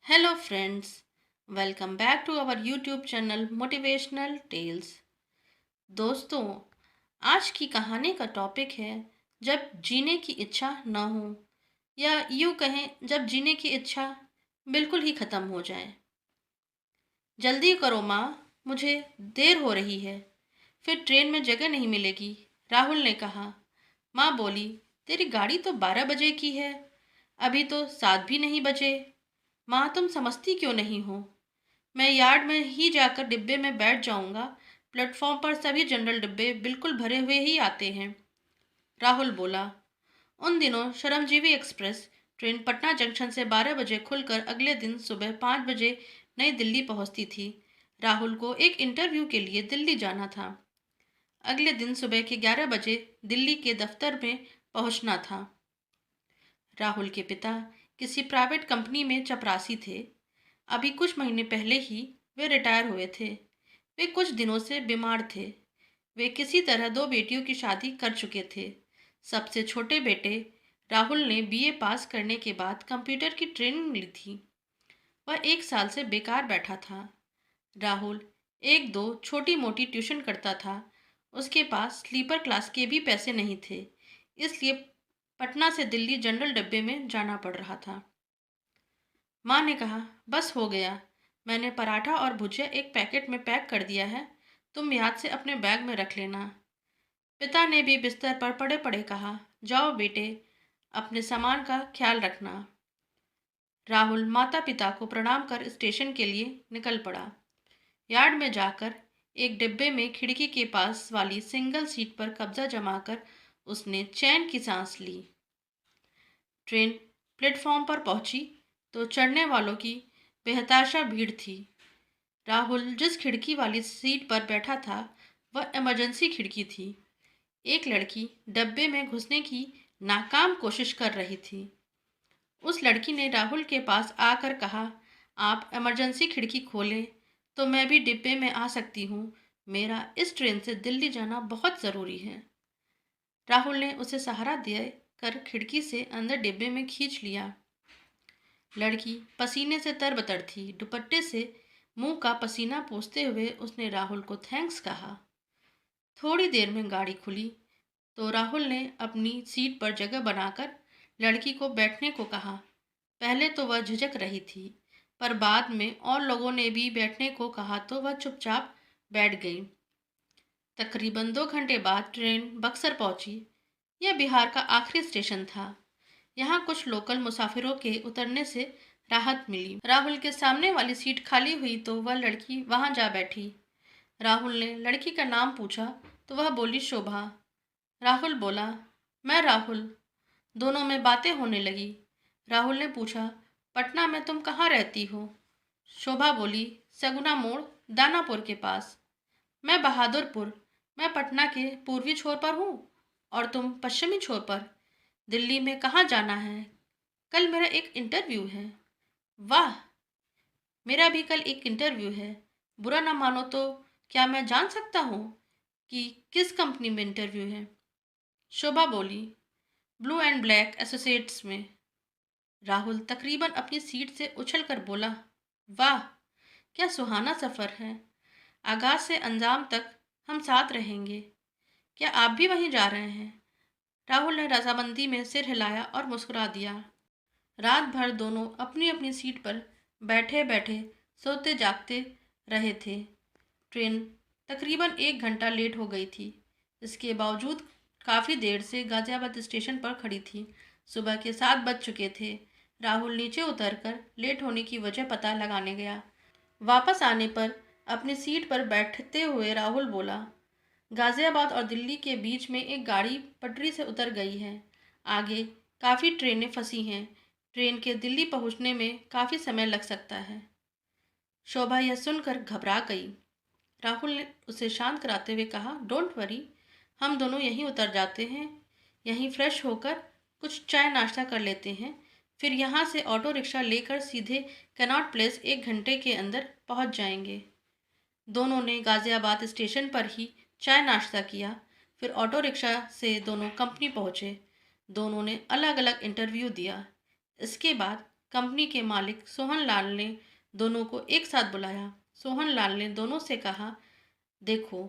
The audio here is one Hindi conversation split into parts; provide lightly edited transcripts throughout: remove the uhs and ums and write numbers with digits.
Hello, friends. Welcome back to our YouTube channel Motivational Tales. दोस्तों, आज की कहानी का टॉपिक है जब जीने की इच्छा न हो, या यूँ कहें जब जीने की इच्छा बिल्कुल ही ख़त्म हो जाए। जल्दी करो माँ, मुझे देर हो रही है, फिर ट्रेन में जगह नहीं मिलेगी, राहुल ने कहा। माँ बोली, तेरी गाड़ी तो 12 बजे की है, अभी तो 7 भी नहीं बजे। माँ, तुम समझती क्यों नहीं हो? मैं यार्ड में ही जाकर डिब्बे में बैठ जाऊंगा। प्लेटफॉर्म पर सभी जनरल डिब्बे बिल्कुल भरे हुए ही आते हैं, राहुल बोला। उन दिनों श्रमजीवी एक्सप्रेस ट्रेन पटना जंक्शन से 12 बजे खुलकर अगले दिन सुबह 5 बजे नई दिल्ली पहुंचती थी। राहुल को एक इंटरव्यू के लिए दिल्ली जाना था। अगले दिन सुबह के 11 बजे दिल्ली के दफ्तर में पहुंचना था। राहुल के पिता किसी प्राइवेट कंपनी में चपरासी थे। अभी कुछ महीने पहले ही वे रिटायर हुए थे। वे कुछ दिनों से बीमार थे। वे किसी तरह दो बेटियों की शादी कर चुके थे। सबसे छोटे बेटे राहुल ने बीए पास करने के बाद कंप्यूटर की ट्रेनिंग ली थी। वह 1 साल से बेकार बैठा था। राहुल एक दो छोटी मोटी ट्यूशन करता था। उसके पास स्लीपर क्लास के भी पैसे नहीं थे, इसलिए पटना से दिल्ली जनरल डब्बे में जाना पड़ रहा था। माँ ने कहा, बस हो गया, मैंने पराठा और भुजिया एक पैकेट में पैक कर दिया है, तुम याद से अपने बैग में रख लेना। पिता ने भी बिस्तर पर पड़े पड़े कहा, जाओ बेटे, अपने सामान का ख्याल रखना। राहुल माता पिता को प्रणाम कर स्टेशन के लिए निकल पड़ा। यार्ड में जाकर एक डिब्बे में खिड़की के पास वाली सिंगल सीट पर कब्जा जमाकर उसने चैन की सांस ली। ट्रेन प्लेटफॉर्म पर पहुंची तो चढ़ने वालों की बेहताशा भीड़ थी। राहुल जिस खिड़की वाली सीट पर बैठा था वह इमरजेंसी खिड़की थी। एक लड़की डब्बे में घुसने की नाकाम कोशिश कर रही थी। उस लड़की ने राहुल के पास आकर कहा, आप इमरजेंसी खिड़की खोलें तो मैं भी डिब्बे में आ सकती हूँ। मेरा इस ट्रेन से दिल्ली जाना बहुत ज़रूरी है। राहुल ने उसे सहारा देकर खिड़की से अंदर डिब्बे में खींच लिया। लड़की पसीने से तरबतर थी। दुपट्टे से मुंह का पसीना पोंछते हुए उसने राहुल को थैंक्स कहा। थोड़ी देर में गाड़ी खुली तो राहुल ने अपनी सीट पर जगह बनाकर लड़की को बैठने को कहा। पहले तो वह झिझक रही थी, पर बाद में और लोगों ने भी बैठने को कहा तो वह चुपचाप बैठ गई। तकरीबन 2 घंटे बाद ट्रेन बक्सर पहुंची। यह बिहार का आखिरी स्टेशन था। यहाँ कुछ लोकल मुसाफिरों के उतरने से राहत मिली। राहुल के सामने वाली सीट खाली हुई तो वह लड़की वहां जा बैठी। राहुल ने लड़की का नाम पूछा तो वह बोली, शोभा। राहुल बोला, मैं राहुल। दोनों में बातें होने लगी। राहुल ने पूछा, पटना में तुम कहाँ रहती हो? शोभा बोली, सगुना मोड़, दानापुर के पास। मैं बहादुरपुर। मैं पटना के पूर्वी छोर पर हूँ और तुम पश्चिमी छोर पर। दिल्ली में कहाँ जाना है? कल मेरा एक इंटरव्यू है। वाह, मेरा भी कल एक इंटरव्यू है। बुरा ना मानो तो क्या मैं जान सकता हूँ कि किस कंपनी में इंटरव्यू है? शोभा बोली, ब्लू एंड ब्लैक एसोसिएट्स में। राहुल तकरीबन अपनी सीट से उछलकर बोला, वाह, क्या सुहाना सफ़र है। आगाज से अंजाम तक हम साथ रहेंगे। क्या आप भी वहीं जा रहे हैं? राहुल ने रजामंदी में सिर हिलाया और मुस्कुरा दिया। रात भर दोनों अपनी अपनी सीट पर बैठे बैठे सोते जागते रहे थे। ट्रेन तकरीबन 1 घंटा लेट हो गई थी। इसके बावजूद काफ़ी देर से गाज़ियाबाद स्टेशन पर खड़ी थी। सुबह के 7 बज चुके थे। राहुल नीचे उतरकर लेट होने की वजह पता लगाने गया। वापस आने पर अपनी सीट पर बैठते हुए राहुल बोला, गाज़ियाबाद और दिल्ली के बीच में एक गाड़ी पटरी से उतर गई है। आगे काफ़ी ट्रेनें फंसी हैं। ट्रेन के दिल्ली पहुंचने में काफ़ी समय लग सकता है। शोभा यह सुनकर घबरा गई। राहुल ने उसे शांत कराते हुए कहा, डोंट वरी, हम दोनों यहीं उतर जाते हैं। यहीं फ्रेश होकर कुछ चाय नाश्ता कर लेते हैं। फिर यहाँ से ऑटो रिक्शा लेकर सीधे कैनॉट प्लेस 1 घंटे के अंदर पहुँच जाएंगे। दोनों ने गाज़ियाबाद स्टेशन पर ही चाय नाश्ता किया। फिर ऑटो रिक्शा से दोनों कंपनी पहुँचे। दोनों ने अलग अलग इंटरव्यू दिया। इसके बाद कंपनी के मालिक सोहन लाल ने दोनों को एक साथ बुलाया। सोहन लाल ने दोनों से कहा, देखो,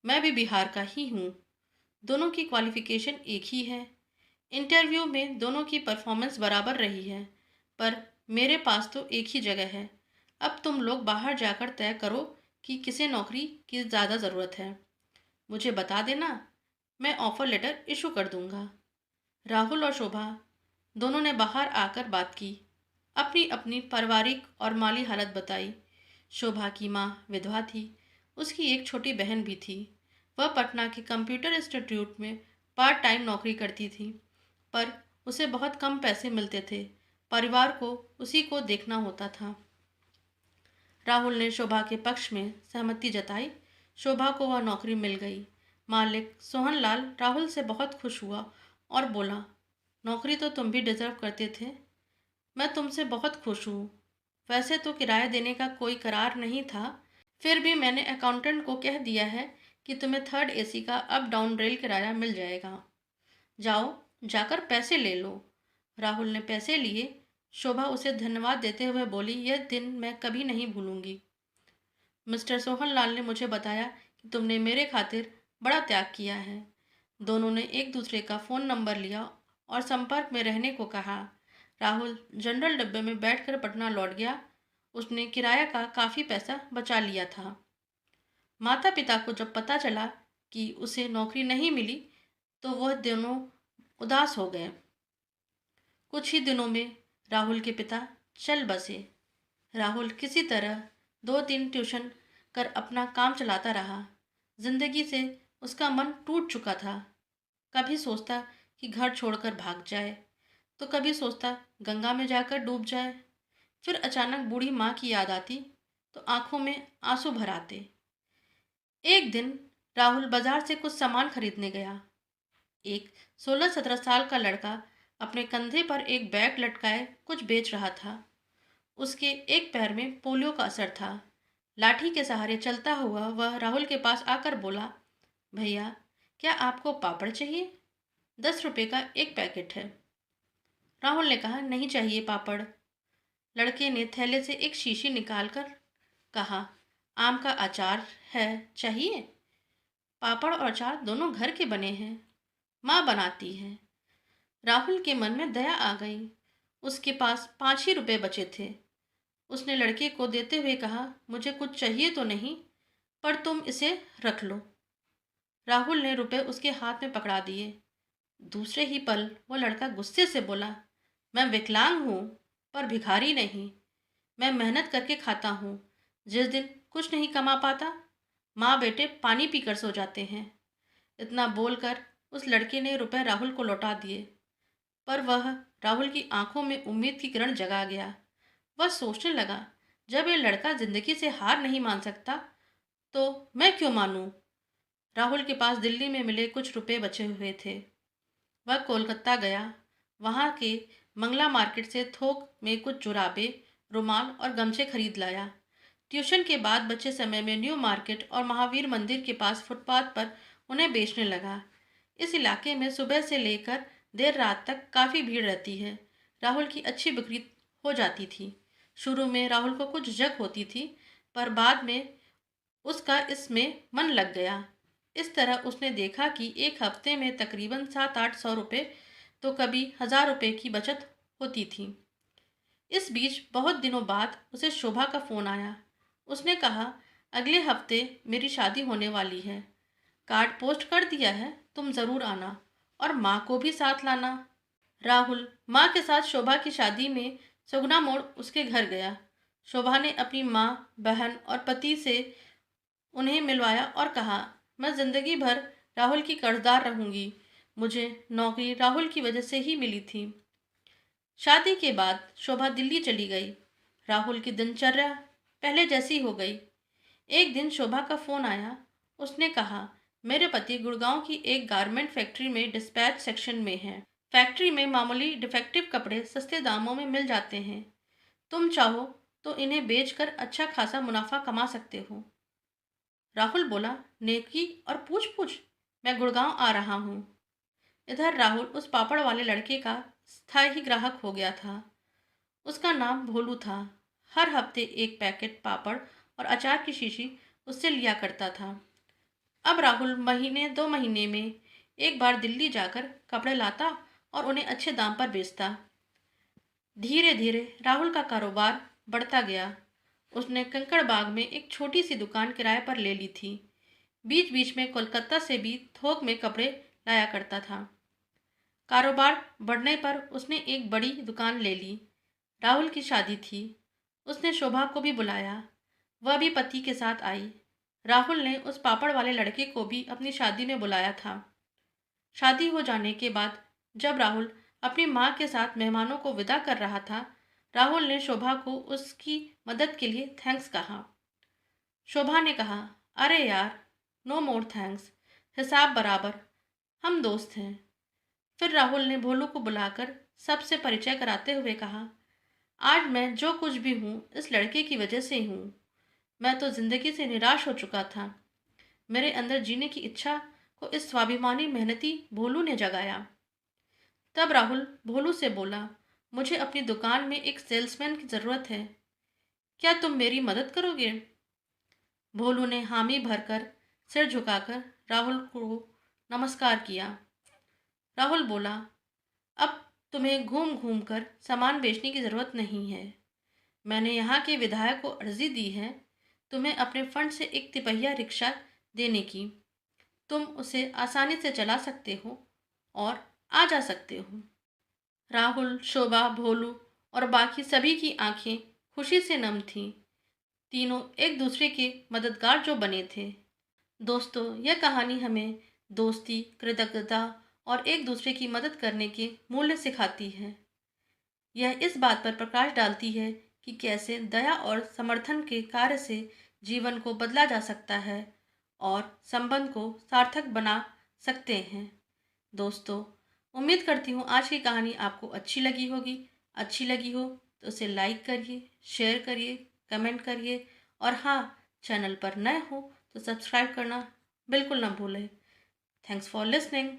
मैं भी बिहार का ही हूँ। दोनों की क्वालिफिकेशन एक ही है। इंटरव्यू में दोनों की परफॉर्मेंस बराबर रही है, पर मेरे पास तो एक ही जगह है। अब तुम लोग बाहर जाकर तय करो कि किसे नौकरी की ज़्यादा ज़रूरत है। मुझे बता देना, मैं ऑफ़र लेटर इशू कर दूंगा। राहुल और शोभा दोनों ने बाहर आकर बात की, अपनी अपनी पारिवारिक और माली हालत बताई। शोभा की माँ विधवा थी, उसकी एक छोटी बहन भी थी। वह पटना के कंप्यूटर इंस्टीट्यूट में पार्ट टाइम नौकरी करती थी, पर उसे बहुत कम पैसे मिलते थे। परिवार को उसी को देखना होता था। राहुल ने शोभा के पक्ष में सहमति जताई। शोभा को वह नौकरी मिल गई। मालिक सोहनलाल राहुल से बहुत खुश हुआ और बोला, नौकरी तो तुम भी डिजर्व करते थे। मैं तुमसे बहुत खुश हूँ। वैसे तो किराया देने का कोई करार नहीं था, फिर भी मैंने अकाउंटेंट को कह दिया है कि तुम्हें थर्ड एसी का अप डाउन रेल किराया मिल जाएगा। जाओ, जाकर पैसे ले लो। राहुल ने पैसे लिए। शोभा उसे धन्यवाद देते हुए बोली, यह दिन मैं कभी नहीं भूलूंगी। मिस्टर सोहनलाल ने मुझे बताया कि तुमने मेरे खातिर बड़ा त्याग किया है। दोनों ने एक दूसरे का फ़ोन नंबर लिया और संपर्क में रहने को कहा। राहुल जनरल डब्बे में बैठकर पटना लौट गया। उसने किराया का काफ़ी पैसा बचा लिया था। माता पिता को जब पता चला कि उसे नौकरी नहीं मिली तो वह दोनों उदास हो गए। कुछ ही दिनों में राहुल के पिता चल बसे। राहुल किसी तरह 2-3 ट्यूशन कर अपना काम चलाता रहा। जिंदगी से उसका मन टूट चुका था। कभी सोचता कि घर छोड़कर भाग जाए, तो कभी सोचता गंगा में जाकर डूब जाए। फिर अचानक बूढ़ी माँ की याद आती तो आंखों में आंसू भर आते। एक दिन राहुल बाजार से कुछ सामान खरीदने गया। एक 16-17 साल का लड़का अपने कंधे पर एक बैग लटकाए कुछ बेच रहा था। उसके एक पैर में पोलियो का असर था। लाठी के सहारे चलता हुआ वह राहुल के पास आकर बोला, भैया, क्या आपको पापड़ चाहिए? 10 रुपए का एक पैकेट है। राहुल ने कहा, नहीं चाहिए पापड़। लड़के ने थैले से एक शीशी निकालकर कहा, आम का अचार है, चाहिए? पापड़ और अचार दोनों घर के बने हैं, माँ बनाती है। राहुल के मन में दया आ गई। उसके पास 5 ही रुपए बचे थे। उसने लड़के को देते हुए कहा, मुझे कुछ चाहिए तो नहीं, पर तुम इसे रख लो। राहुल ने रुपए उसके हाथ में पकड़ा दिए। दूसरे ही पल वो लड़का गुस्से से बोला, मैं विकलांग हूँ, पर भिखारी नहीं। मैं मेहनत करके खाता हूँ। जिस दिन कुछ नहीं कमा पाता, माँ बेटे पानी पीकर सो जाते हैं। इतना बोलकर उस लड़के ने रुपए राहुल को लौटा दिए, पर वह राहुल की आंखों में उम्मीद की किरण जगा गया। वह सोचने लगा, जब ये लड़का जिंदगी से हार नहीं मान सकता तो मैं क्यों मानूं? राहुल के पास दिल्ली में मिले कुछ रुपए बचे हुए थे। वह कोलकाता गया। वहाँ के मंगला मार्केट से थोक में कुछ जुराबे, रुमाल और गमछे खरीद लाया। ट्यूशन के बाद बचे समय में न्यू मार्केट और महावीर मंदिर के पास फुटपाथ पर उन्हें बेचने लगा। इस इलाके में सुबह से लेकर देर रात तक काफ़ी भीड़ रहती है। राहुल की अच्छी बिक्री हो जाती थी। शुरू में राहुल को कुछ झिझक होती थी, पर बाद में उसका इसमें मन लग गया। इस तरह उसने देखा कि एक हफ्ते में तकरीबन 700-800 रुपये तो कभी 1000 रुपये की बचत होती थी। इस बीच बहुत दिनों बाद उसे शोभा का फ़ोन आया। उसने कहा, अगले हफ्ते मेरी शादी होने वाली है। कार्ड पोस्ट कर दिया है, तुम ज़रूर आना और माँ को भी साथ लाना। राहुल माँ के साथ शोभा की शादी में सुगना मोड़ उसके घर गया। शोभा ने अपनी माँ, बहन और पति से उन्हें मिलवाया और कहा, मैं जिंदगी भर राहुल की कर्जदार रहूंगी। मुझे नौकरी राहुल की वजह से ही मिली थी। शादी के बाद शोभा दिल्ली चली गई। राहुल की दिनचर्या पहले जैसी हो गई। एक दिन शोभा का फ़ोन आया। उसने कहा, मेरे पति गुड़गांव की एक गारमेंट फैक्ट्री में डिस्पैच सेक्शन में हैं। फैक्ट्री में मामूली डिफेक्टिव कपड़े सस्ते दामों में मिल जाते हैं। तुम चाहो तो इन्हें बेचकर अच्छा खासा मुनाफा कमा सकते हो। राहुल बोला, नेकी और पूछ पूछ, मैं गुड़गांव आ रहा हूँ। इधर राहुल उस पापड़ वाले लड़के का स्थायी ग्राहक हो गया था। उसका नाम भोलू था। हर हफ्ते एक पैकेट पापड़ और अचार की शीशी उससे लिया करता था। अब राहुल महीने 2 महीने में एक बार दिल्ली जाकर कपड़े लाता और उन्हें अच्छे दाम पर बेचता। धीरे धीरे राहुल का कारोबार बढ़ता गया। उसने कंकड़ बाग में एक छोटी सी दुकान किराए पर ले ली थी। बीच बीच में कोलकाता से भी थोक में कपड़े लाया करता था। कारोबार बढ़ने पर उसने एक बड़ी दुकान ले ली। राहुल की शादी थी। उसने शोभा को भी बुलाया। वह भी पति के साथ आई। राहुल ने उस पापड़ वाले लड़के को भी अपनी शादी में बुलाया था। शादी हो जाने के बाद जब राहुल अपनी माँ के साथ मेहमानों को विदा कर रहा था, राहुल ने शोभा को उसकी मदद के लिए थैंक्स कहा। शोभा ने कहा, अरे यार, नो मोर थैंक्स, हिसाब बराबर, हम दोस्त हैं। फिर राहुल ने भोलू को बुलाकर सबसे परिचय कराते हुए कहा, आज मैं जो कुछ भी हूँ इस लड़के की वजह से हूँ। मैं तो जिंदगी से निराश हो चुका था। मेरे अंदर जीने की इच्छा को इस स्वाभिमानी मेहनती भोलू ने जगाया। तब राहुल भोलू से बोला, मुझे अपनी दुकान में एक सेल्समैन की ज़रूरत है। क्या तुम मेरी मदद करोगे? भोलू ने हामी भरकर सिर झुकाकर राहुल को नमस्कार किया। राहुल बोला, अब तुम्हें घूम घूम कर सामान बेचने की ज़रूरत नहीं है। मैंने यहाँ के विधायक को अर्जी दी है तुम्हें अपने फंड से एक तिपहिया रिक्शा देने की। तुम उसे आसानी से चला सकते हो और आ जा सकते हो। राहुल, शोभा, भोलू और बाकी सभी की आंखें खुशी से नम थीं। तीनों एक दूसरे के मददगार जो बने थे। दोस्तों, यह कहानी हमें दोस्ती, कृतज्ञता और एक दूसरे की मदद करने के मूल्य सिखाती है। यह इस बात पर प्रकाश डालती है कि कैसे दया और समर्थन के कार्य से जीवन को बदला जा सकता है और संबंध को सार्थक बना सकते हैं। दोस्तों, उम्मीद करती हूँ आज की कहानी आपको अच्छी लगी होगी। अच्छी लगी हो तो उसे लाइक करिए, शेयर करिए, कमेंट करिए और हाँ, चैनल पर नए हो तो सब्सक्राइब करना बिल्कुल ना भूलें। Thanks for listening.